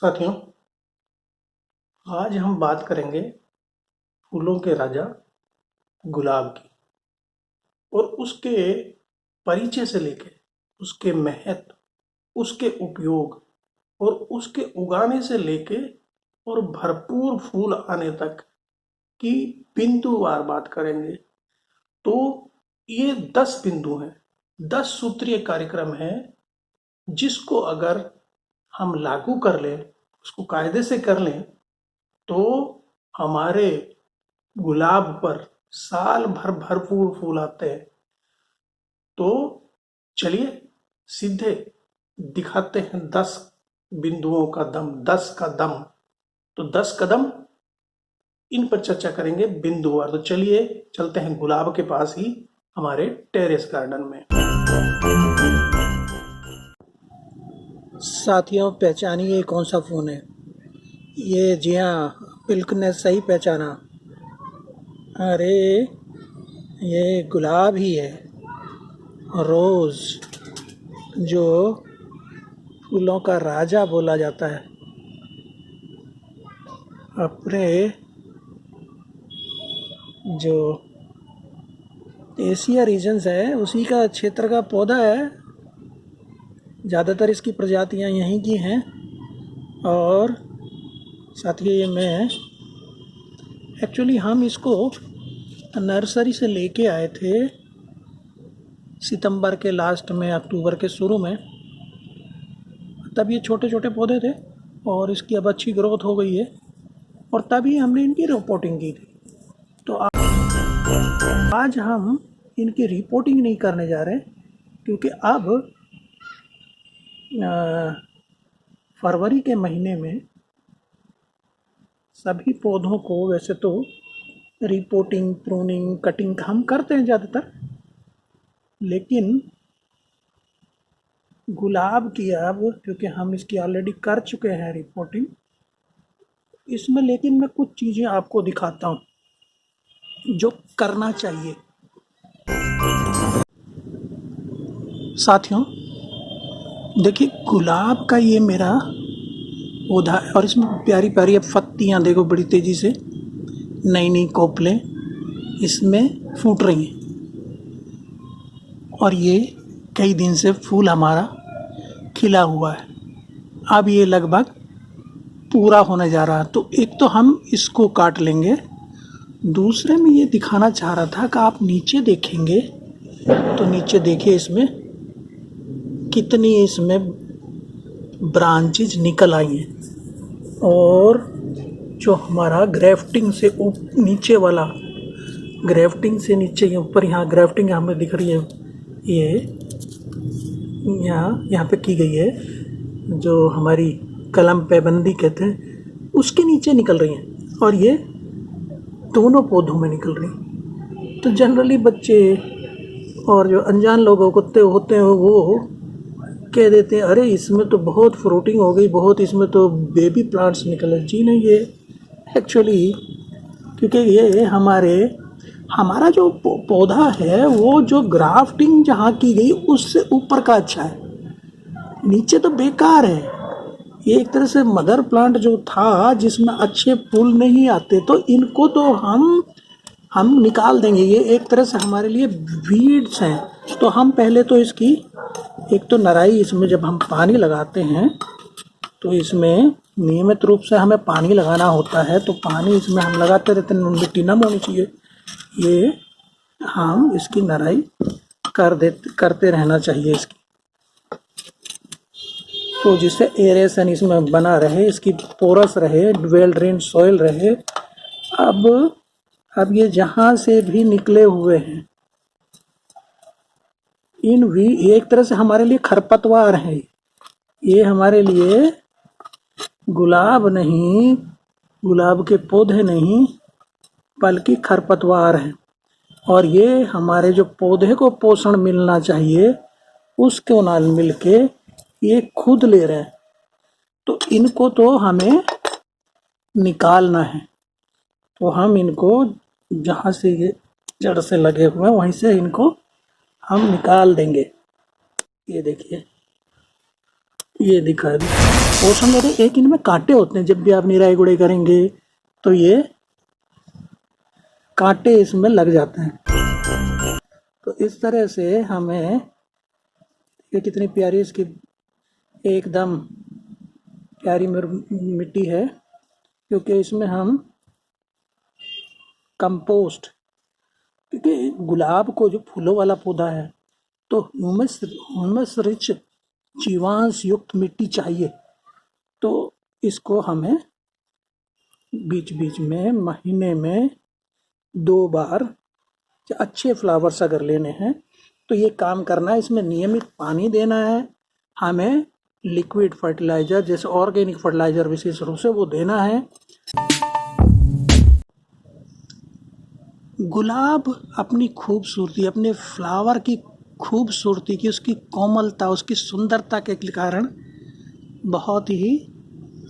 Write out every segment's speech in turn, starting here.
साथियों, आज हम बात करेंगे फूलों के राजा गुलाब की और उसके परिचय से लेके उसके महत्व, उसके उपयोग और उसके उगाने से लेके और भरपूर फूल आने तक की बिंदुवार बात करेंगे। तो ये 10 बिंदु हैं, 10 सूत्रीय कार्यक्रम है जिसको अगर हम लागू कर लें, उसको कायदे से कर लें तो हमारे गुलाब पर साल भर भरपूर फूल आते हैं। तो चलिए सीधे दिखाते हैं 10 बिंदुओं का दम, 10 का दम। तो 10 कदम इन पर चर्चा करेंगे बिंदुवार। तो चलिए चलते हैं गुलाब के पास ही, हमारे टेरेस गार्डन में। साथियों, पहचानिए कौन सा फ़ोन है ये। जी हाँ, बिल्कुल ने सही पहचाना। अरे ये गुलाब ही है, रोज़, जो फूलों का राजा बोला जाता है। अपने जो एशिया रीजन्स है उसी का क्षेत्र का पौधा है। ज़्यादातर इसकी प्रजातियां यहीं की हैं। और साथियों, ये मैं एक्चुअली हम इसको नर्सरी से लेके आए थे सितंबर के लास्ट में, अक्टूबर के शुरू में। तब ये छोटे छोटे पौधे थे और इसकी अब अच्छी ग्रोथ हो गई है और तभी हमने इनकी रिपोर्टिंग की थी। तो आज हम इनकी रिपोर्टिंग नहीं करने जा रहे क्योंकि अब फरवरी के महीने में सभी पौधों को वैसे तो रिपोर्टिंग, प्रूनिंग, कटिंग हम करते हैं ज़्यादातर, लेकिन गुलाब की अब क्योंकि हम इसकी ऑलरेडी कर चुके हैं रिपोर्टिंग इसमें, लेकिन मैं कुछ चीज़ें आपको दिखाता हूँ जो करना चाहिए। साथियों देखिए, गुलाब का ये मेरा पौधा है और इसमें प्यारी प्यारी अब पत्तियाँ देखो, बड़ी तेज़ी से नई नई कोपलें इसमें फूट रही हैं और ये कई दिन से फूल हमारा खिला हुआ है। अब ये लगभग पूरा होने जा रहा है। तो एक तो हम इसको काट लेंगे, दूसरे में ये दिखाना चाह रहा था कि आप नीचे देखेंगे तो नीचे देखिए इसमें कितनी इसमें ब्रांचेज निकल आई हैं। और जो हमारा ग्राफ्टिंग से नीचे वाला, ग्राफ्टिंग से नीचे ऊपर यहाँ ग्राफ्टिंग हमें दिख रही है, ये यहाँ पे की गई है, जो हमारी कलम पैबंदी कहते हैं, उसके नीचे निकल रही हैं और ये दोनों पौधों में निकल रही हैं। तो जनरली बच्चे और जो अनजान लोग होते हैं वो कह देते हैं अरे इसमें तो बहुत फ्रूटिंग हो गई, बहुत इसमें तो बेबी प्लांट्स निकले। जी नहीं, ये एक्चुअली क्योंकि ये हमारा जो पौधा है वो जो ग्राफ्टिंग जहाँ की गई उससे ऊपर का अच्छा है, नीचे तो बेकार है। ये एक तरह से मदर प्लांट जो था जिसमें अच्छे फूल नहीं आते, तो इनको तो हम निकाल देंगे। ये एक तरह से हमारे लिए वीड्स हैं। तो हम पहले तो इसकी एक तो नराई, इसमें जब हम पानी लगाते हैं तो इसमें नियमित रूप से हमें पानी लगाना होता है। तो पानी इसमें हम लगाते रहते हैं, मिट्टी नम होनी चाहिए। ये हम इसकी नराई करते रहना चाहिए इसकी, तो जिससे एरेशन इसमें बना रहे, इसकी पोरस रहे, वेल ड्रेन सॉइल रहे। अब ये जहाँ से भी निकले हुए हैं एक तरह से हमारे लिए खरपतवार है। ये हमारे लिए गुलाब नहीं, गुलाब के पौधे नहीं, बल्कि खरपतवार हैं। और ये हमारे जो पौधे को पोषण मिलना चाहिए उसको ना मिल के ये खुद ले रहे हैं। तो इनको तो हमें निकालना है। तो हम इनको जहाँ से ये जड़ से लगे हुए हैं वहीं से इनको हम निकाल देंगे। ये देखिए, ये दिखा दी पोषण दे रहे। एक इनमें कांटे होते हैं, जब भी आप निराई गुड़ाई करेंगे तो ये कांटे इसमें लग जाते हैं। तो इस तरह से हमें, ये कितनी प्यारी इसकी एकदम प्यारी मिट्टी है, क्योंकि इसमें हम कंपोस्ट, क्योंकि गुलाब को जो फूलों वाला पौधा है तो ह्यूमस रिच जीवांश युक्त मिट्टी चाहिए। तो इसको हमें बीच बीच में महीने में 2 बार अच्छे फ्लावर्स अगर लेने हैं तो ये काम करना है। इसमें नियमित पानी देना है, हमें लिक्विड फर्टिलाइज़र जैसे ऑर्गेनिक फर्टिलाइज़र विशेष रूप से वो देना है। गुलाब अपनी खूबसूरती, अपने फ्लावर की खूबसूरती की, उसकी कोमलता, उसकी सुंदरता के कारण बहुत ही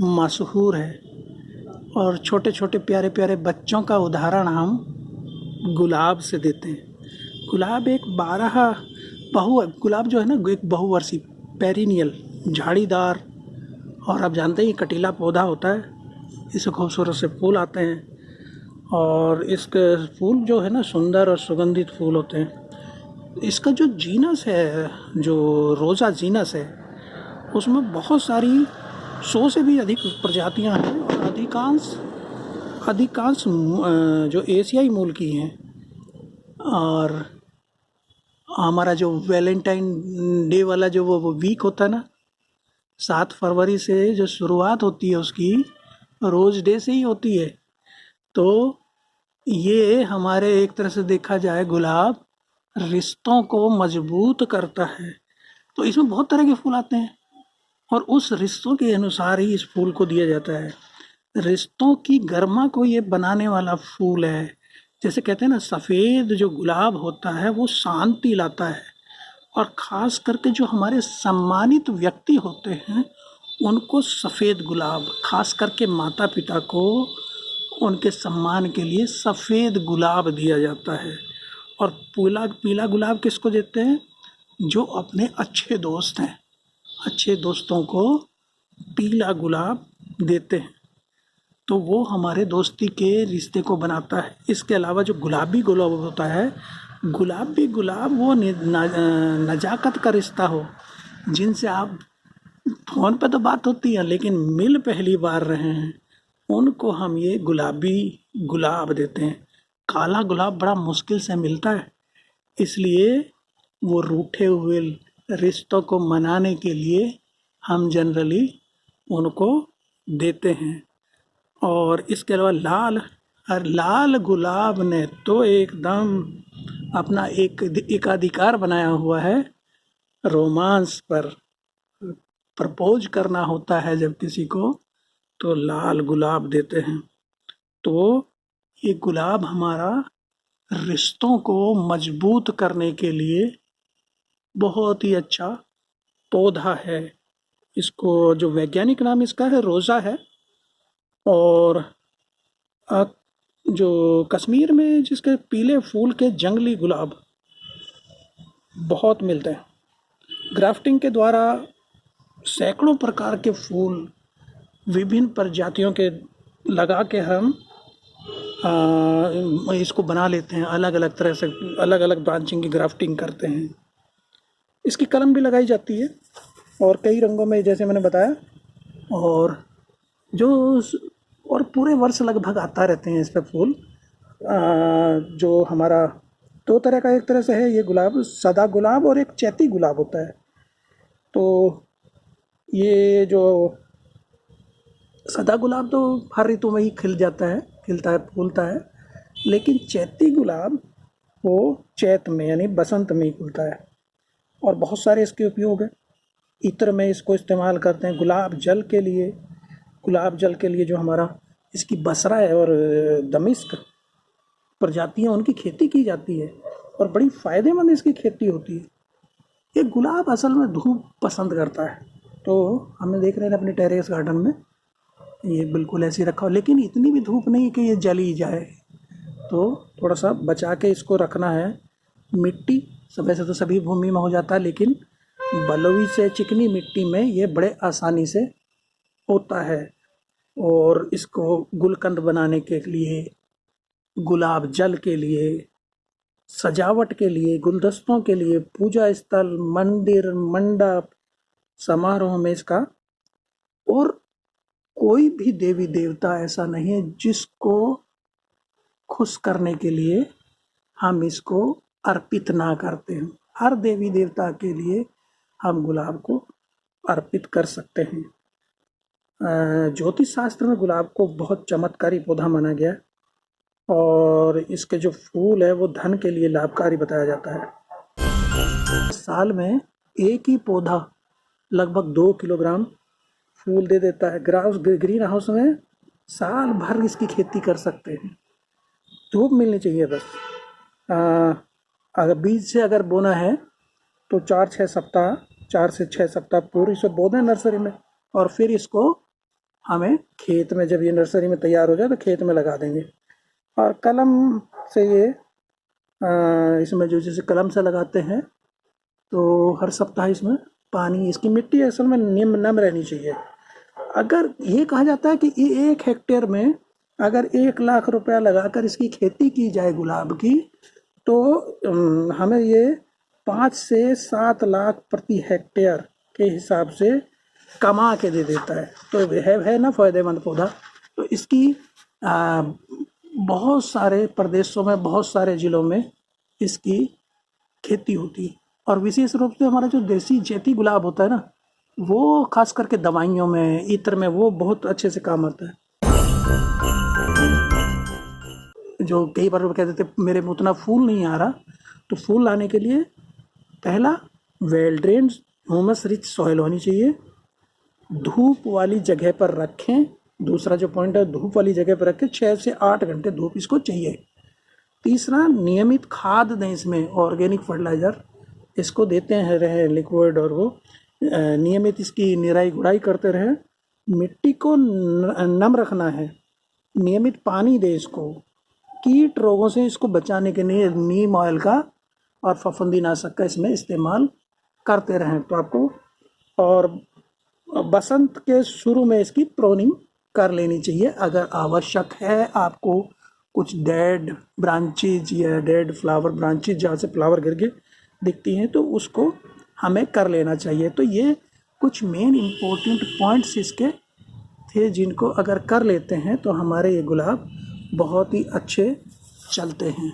मशहूर है। और छोटे छोटे प्यारे प्यारे बच्चों का उदाहरण हम गुलाब से देते हैं। गुलाब एक गुलाब जो है ना, एक बहुवर्षी पेरिनियल झाड़ीदार, और आप जानते हैं ये कटीला पौधा होता है, इससे खूबसूरत से फूल आते हैं। और इसके फूल जो है ना सुंदर और सुगंधित फूल होते हैं। इसका जो जीनस है, जो रोज़ा जीनस है, उसमें बहुत सारी 100 से भी अधिक प्रजातियां हैं। और अधिकांश जो एशियाई मूल की हैं। और हमारा जो वैलेंटाइन डे वाला जो वो वीक होता है ना, 7 फरवरी से जो शुरुआत होती है उसकी, रोज़ डे से ही होती है। तो ये हमारे एक तरह से देखा जाए, गुलाब रिश्तों को मजबूत करता है। तो इसमें बहुत तरह के फूल आते हैं और उस रिश्तों के अनुसार ही इस फूल को दिया जाता है। रिश्तों की गर्मा को ये बनाने वाला फूल है। जैसे कहते हैं ना, सफ़ेद जो गुलाब होता है वो शांति लाता है। और ख़ास करके जो हमारे सम्मानित व्यक्ति होते हैं उनको सफ़ेद गुलाब, ख़ास करके माता पिता को उनके सम्मान के लिए सफ़ेद गुलाब दिया जाता है। और पीला गुलाब किसको देते हैं? जो अपने अच्छे दोस्त हैं, अच्छे दोस्तों को पीला गुलाब देते हैं। तो वो हमारे दोस्ती के रिश्ते को बनाता है। इसके अलावा जो गुलाबी गुलाब होता है, गुलाबी गुलाब वो नज़ाकत का रिश्ता हो, जिनसे आप फ़ोन पे तो बात होती है लेकिन मिल पहली बार रहे हैं, उनको हम ये गुलाबी गुलाब देते हैं। काला गुलाब बड़ा मुश्किल से मिलता है, इसलिए वो रूठे हुए रिश्तों को मनाने के लिए हम जनरली उनको देते हैं। और इसके अलावा लाल गुलाब ने तो एकदम अपना एक एकाधिकार बनाया हुआ है। रोमांस पर प्रपोज करना होता है जब किसी को, तो लाल गुलाब देते हैं। तो ये गुलाब हमारा रिश्तों को मजबूत करने के लिए बहुत ही अच्छा पौधा है। इसको जो वैज्ञानिक नाम इसका है रोज़ा है। और जो कश्मीर में जिसके पीले फूल के जंगली गुलाब बहुत मिलते हैं। ग्राफ्टिंग के द्वारा सैकड़ों प्रकार के फूल विभिन्न प्रजातियों के लगा के हम इसको बना लेते हैं। अलग अलग तरह से अलग अलग ब्रांचिंग की ग्राफ्टिंग करते हैं। इसकी कलम भी लगाई जाती है और कई रंगों में, जैसे मैंने बताया। और जो और पूरे वर्ष लगभग आता रहते हैं इस पर फूल। जो हमारा 2 तरह का, एक तरह से है ये गुलाब, सदा गुलाब और एक चैती गुलाब होता है। तो ये जो सदा गुलाब तो हर ऋतु में ही खिलता है, फूलता है। लेकिन चैती गुलाब वो चैत में यानी बसंत में ही खुलता है। और बहुत सारे इसके उपयोग हैं। इत्र में इसको इस्तेमाल करते हैं, गुलाब जल के लिए जो हमारा इसकी बसरा है और दमिश्क प्रजातियां, उनकी खेती की जाती है और बड़ी फ़ायदेमंद इसकी खेती होती है। ये गुलाब असल में धूप पसंद करता है। तो हमने देख रहे हैं अपने टेरेस गार्डन में ये बिल्कुल ऐसे ही रखा हो, लेकिन इतनी भी धूप नहीं कि ये जल ही जाए। तो थोड़ा सा बचा के इसको रखना है। मिट्टी सब वैसे तो सभी भूमि में हो जाता है, लेकिन बलुई से चिकनी मिट्टी में ये बड़े आसानी से होता है। और इसको गुलकंद बनाने के लिए, गुलाब जल के लिए, सजावट के लिए, गुलदस्तों के लिए, पूजा स्थल, मंदिर, मंडप, समारोह में इसका, और कोई भी देवी देवता ऐसा नहीं है जिसको खुश करने के लिए हम इसको अर्पित ना करते हैं। हर देवी देवता के लिए हम गुलाब को अर्पित कर सकते हैं। ज्योतिष शास्त्र में गुलाब को बहुत चमत्कारी पौधा माना गया है, और इसके जो फूल है वो धन के लिए लाभकारी बताया जाता है। साल में एक ही पौधा लगभग 2 किलोग्राम फूल दे देता है। ग्रीन हाउस में साल भर इसकी खेती कर सकते हैं। धूप मिलनी चाहिए बस। अगर बीज से अगर बोना है तो 4 से 6 सप्ताह पूर्व इसे बो दें नर्सरी में, और फिर इसको हमें खेत में, जब ये नर्सरी में तैयार हो जाए तो खेत में लगा देंगे। और कलम से ये इसमें जो जैसे कलम से लगाते हैं तो हर सप्ताह इसमें पानी, इसकी मिट्टी असल में नम रहनी चाहिए। अगर ये कहा जाता है कि 1 हेक्टेयर में अगर 1 लाख रुपया लगाकर इसकी खेती की जाए गुलाब की, तो हमें ये 5 से 7 लाख प्रति हेक्टेयर के हिसाब से कमा के दे देता है। तो है ना फ़ायदेमंद पौधा। तो इसकी बहुत सारे प्रदेशों में, बहुत सारे ज़िलों में इसकी खेती होती है। और विशेष रूप से हमारा जो देसी जैती गुलाब होता है ना, वो खास करके दवाइयों में, इत्र में वो बहुत अच्छे से काम आता है। जो कई बार कह देते मेरे में उतना फूल नहीं आ रहा, तो फूल लाने के लिए पहला well drained humus rich soil होनी चाहिए। धूप वाली जगह पर रखें। दूसरा जो पॉइंट है, धूप वाली जगह पर रखें। 6 से 8 घंटे धूप इसको चाहिए। तीसरा, नियमित खाद दें इसमें, ऑर्गेनिक फर्टिलाइज़र इसको देते हैं रहे लिक्विड, और वो नियमित इसकी निराई गुड़ाई करते रहें। मिट्टी को नम रखना है। नियमित पानी दें इसको। कीट रोगों से इसको बचाने के लिए नीम ऑयल का और फफूंदीनाशक का इसमें इस्तेमाल करते रहें। तो आपको, और बसंत के शुरू में इसकी प्रोनिंग कर लेनी चाहिए। अगर आवश्यक है आपको कुछ डेड ब्रांचेज या डेड फ्लावर ब्रांचेज जहाँ से फ्लावर गिर के दिखती हैं, तो उसको हमें कर लेना चाहिए। तो ये कुछ मेन इम्पोर्टेंट पॉइंट्स इसके थे, जिनको अगर कर लेते हैं तो हमारे ये गुलाब बहुत ही अच्छे चलते हैं।